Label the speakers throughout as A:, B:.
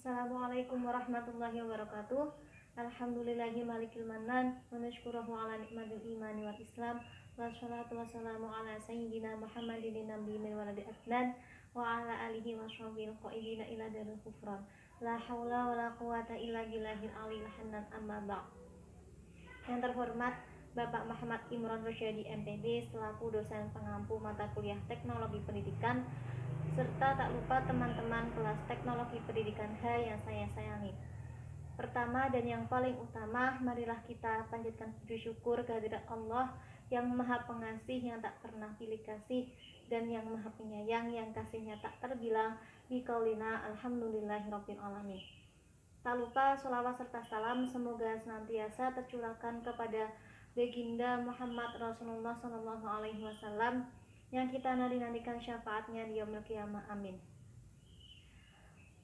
A: Assalamualaikum warahmatullahi wabarakatuh. Alhamdulillahi malikil manan wa nashkuruhu ala nikmatil imani wal islam. Wassalatu wassalamu ala sayyidina Muhammadin nabiyyin waladi adnan wa ala alihi wa sahbihi qaidina ila darul kufran. La haula wala quwata illa billahil aliyil hanan, amma ba'd. Yang terhormat Bapak Muhammad Imron Rosyadi MPD selaku dosen pengampu mata kuliah Teknologi Pendidikan, serta tak lupa teman-teman kelas Teknologi Pendidikan H yang saya sayangi. Pertama dan yang paling utama, marilah kita panjatkan puji syukur kehadirat Allah yang Maha Pengasih, yang tak pernah pilih kasih, dan yang Maha Penyayang, yang kasihnya tak terbilang. Biqaulina alhamdulillahirabbil alamin. Tak lupa sholawat serta salam semoga senantiasa tercurahkan kepada Baginda Muhammad Rasulullah SAW yang kita nanti-nantikan syafaatnya di yaumil qiyamah, amin.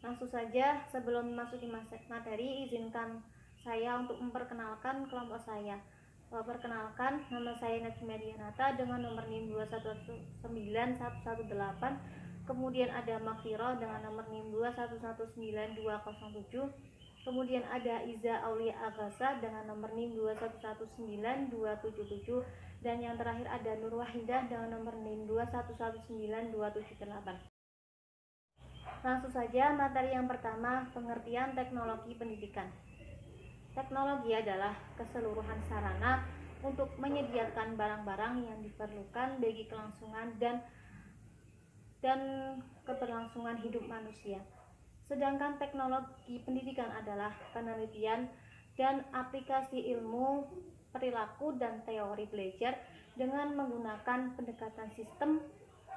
A: Langsung saja, sebelum memasuki materi, izinkan saya untuk memperkenalkan kelompok saya. Perkenalkan, nama saya Najmiyah Dianata dengan nomor NIM 2119118. Kemudian ada Maghfirah dengan nomor NIM 2119207. Kemudian ada Iza Aulia Agasa dengan nomor NIM 2119277. Dan yang terakhir ada Nur Wahidah dengan nomor NIM 2119278. Langsung saja, materi yang pertama, pengertian teknologi pendidikan. Teknologi adalah keseluruhan sarana untuk menyediakan barang-barang yang diperlukan bagi kelangsungan dan keberlangsungan hidup manusia. Sedangkan teknologi pendidikan adalah penelitian dan aplikasi ilmu, perilaku, dan teori belajar dengan menggunakan pendekatan sistem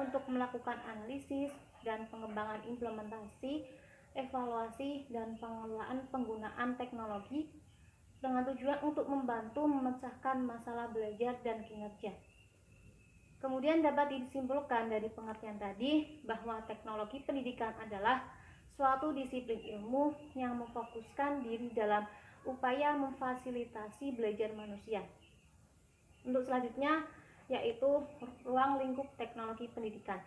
A: untuk melakukan analisis dan pengembangan implementasi, evaluasi, dan pengelolaan penggunaan teknologi dengan tujuan untuk membantu memecahkan masalah belajar dan kinerja. Kemudian dapat disimpulkan dari pengertian tadi bahwa teknologi pendidikan adalah suatu disiplin ilmu yang memfokuskan diri dalam upaya memfasilitasi belajar manusia. Untuk selanjutnya yaitu ruang lingkup teknologi pendidikan.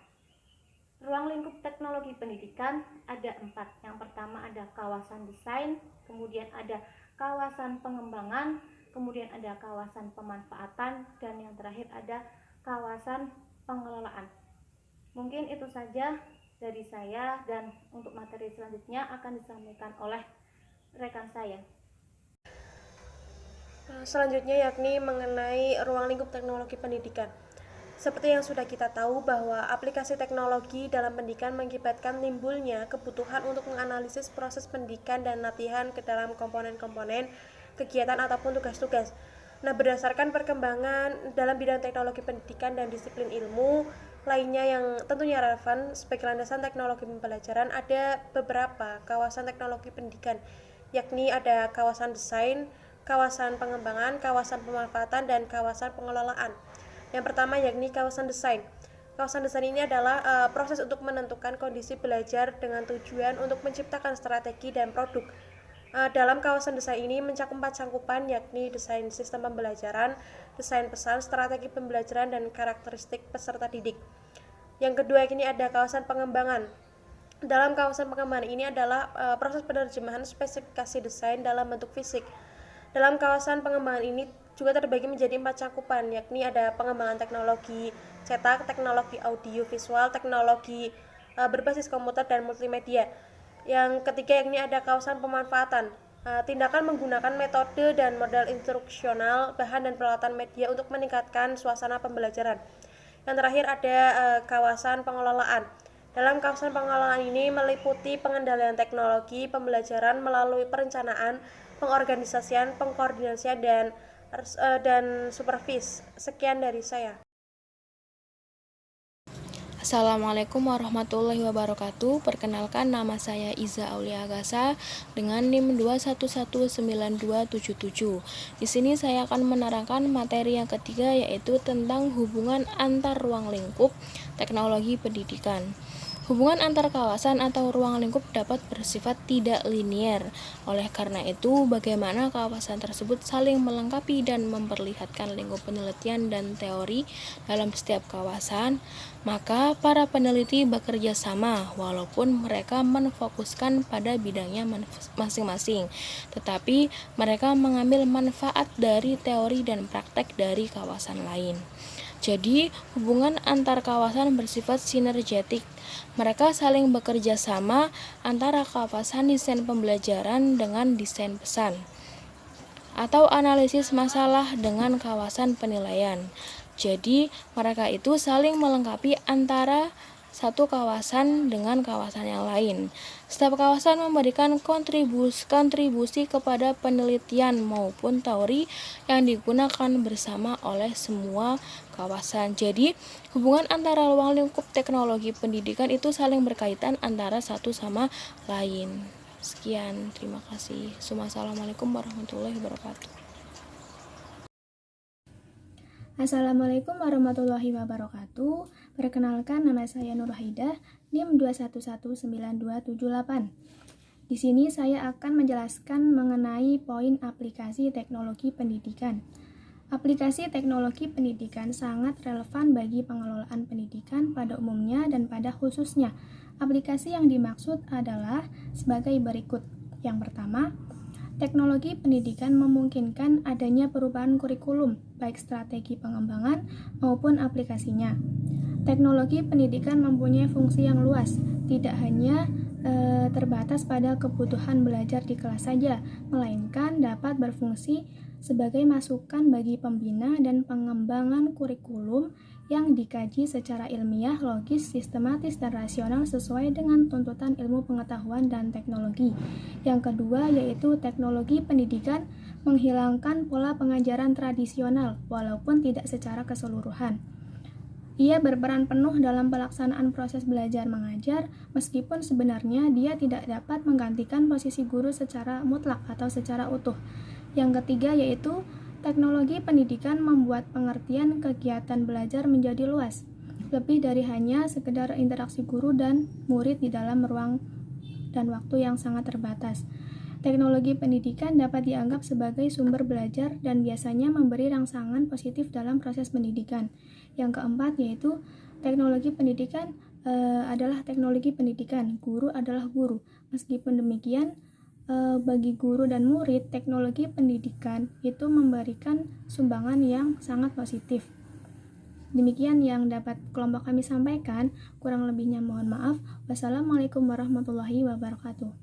A: Ruang lingkup teknologi pendidikan ada 4. Yang pertama ada kawasan desain, kemudian ada kawasan pengembangan, kemudian ada kawasan pemanfaatan, dan yang terakhir ada kawasan pengelolaan. Mungkin itu saja dari saya, dan untuk materi selanjutnya akan disampaikan oleh rekan saya.
B: Selanjutnya yakni mengenai ruang lingkup teknologi pendidikan. Seperti yang sudah kita tahu bahwa aplikasi teknologi dalam pendidikan mengakibatkan timbulnya kebutuhan untuk menganalisis proses pendidikan dan latihan ke dalam komponen-komponen kegiatan ataupun tugas-tugas. Nah, berdasarkan perkembangan dalam bidang teknologi pendidikan dan disiplin ilmu lainnya yang tentunya relevan sebagai landasan teknologi pembelajaran, ada beberapa kawasan teknologi pendidikan, yakni ada kawasan desain, kawasan pengembangan, kawasan pemanfaatan, dan kawasan pengelolaan. Yang pertama yakni kawasan desain. Kawasan desain ini adalah proses untuk menentukan kondisi belajar dengan tujuan untuk menciptakan strategi dan produk. Dalam kawasan desain ini mencakup 4 cakupan, yakni desain sistem pembelajaran, desain pesan, strategi pembelajaran, dan karakteristik peserta didik. Yang kedua ini ada kawasan pengembangan. Dalam kawasan pengembangan ini adalah proses penerjemahan spesifikasi desain dalam bentuk fisik. Dalam kawasan pengembangan ini juga terbagi menjadi 4 cakupan, yakni ada pengembangan teknologi cetak, teknologi audio visual, teknologi berbasis komputer, dan multimedia. Yang ketiga yakni ada kawasan pemanfaatan, tindakan menggunakan metode dan model instruksional, bahan dan peralatan media untuk meningkatkan suasana pembelajaran. Yang terakhir ada kawasan pengelolaan. Dalam kawasan pengelolaan ini meliputi pengendalian teknologi pembelajaran melalui perencanaan, pengorganisasian, pengkoordinasian, dan supervis. Sekian dari saya.
C: Assalamualaikum warahmatullahi wabarakatuh. Perkenalkan, nama saya Iza Aulia Agasa dengan NIM 2119277. Di sini saya akan menerangkan materi yang ketiga, yaitu tentang hubungan antar ruang lingkup teknologi pendidikan. Hubungan antar kawasan atau ruang lingkup dapat bersifat tidak linier. Oleh karena itu, bagaimana kawasan tersebut saling melengkapi dan memperlihatkan lingkup penelitian dan teori dalam setiap kawasan, maka para peneliti bekerja sama walaupun mereka menfokuskan pada bidangnya masing-masing, tetapi mereka mengambil manfaat dari teori dan praktek dari kawasan lain. Jadi, hubungan antar kawasan bersifat sinergetik. Mereka saling bekerja sama antara kawasan desain pembelajaran dengan desain pesan, atau analisis masalah dengan kawasan penilaian. Jadi, mereka itu saling melengkapi antara satu kawasan dengan kawasan yang lain. Setiap kawasan memberikan kontribusi kepada penelitian maupun teori yang digunakan bersama oleh semua kawasan. Jadi, hubungan antara ruang lingkup teknologi pendidikan itu saling berkaitan antara satu sama lain. Sekian, terima kasih. Wassalamualaikum warahmatullahi wabarakatuh.
D: Assalamualaikum warahmatullahi wabarakatuh. Perkenalkan, nama saya Nur Haidah, NIM 2119278. Di sini saya akan menjelaskan mengenai poin aplikasi teknologi pendidikan. Aplikasi teknologi pendidikan sangat relevan bagi pengelolaan pendidikan pada umumnya dan pada khususnya. Aplikasi yang dimaksud adalah sebagai berikut. Yang pertama, teknologi pendidikan memungkinkan adanya perubahan kurikulum, baik strategi pengembangan maupun aplikasinya. Teknologi pendidikan mempunyai fungsi yang luas, tidak hanya terbatas pada kebutuhan belajar di kelas saja, melainkan dapat berfungsi sebagai masukan bagi pembina dan pengembangan kurikulum yang dikaji secara ilmiah, logis, sistematis, dan rasional sesuai dengan tuntutan ilmu pengetahuan dan teknologi. Yang kedua yaitu teknologi pendidikan menghilangkan pola pengajaran tradisional walaupun tidak secara keseluruhan. Ia berperan penuh dalam pelaksanaan proses belajar mengajar, meskipun sebenarnya dia tidak dapat menggantikan posisi guru secara mutlak atau secara utuh. Yang ketiga yaitu teknologi pendidikan membuat pengertian kegiatan belajar menjadi luas, lebih dari hanya sekedar interaksi guru dan murid di dalam ruang dan waktu yang sangat terbatas. Teknologi pendidikan dapat dianggap sebagai sumber belajar dan biasanya memberi rangsangan positif dalam proses pendidikan. Yang keempat yaitu teknologi pendidikan adalah teknologi pendidikan, guru adalah guru. Meskipun demikian, bagi guru dan murid, teknologi pendidikan itu memberikan sumbangan yang sangat positif. Demikian yang dapat kelompok kami sampaikan, kurang lebihnya mohon maaf. Wassalamualaikum warahmatullahi wabarakatuh.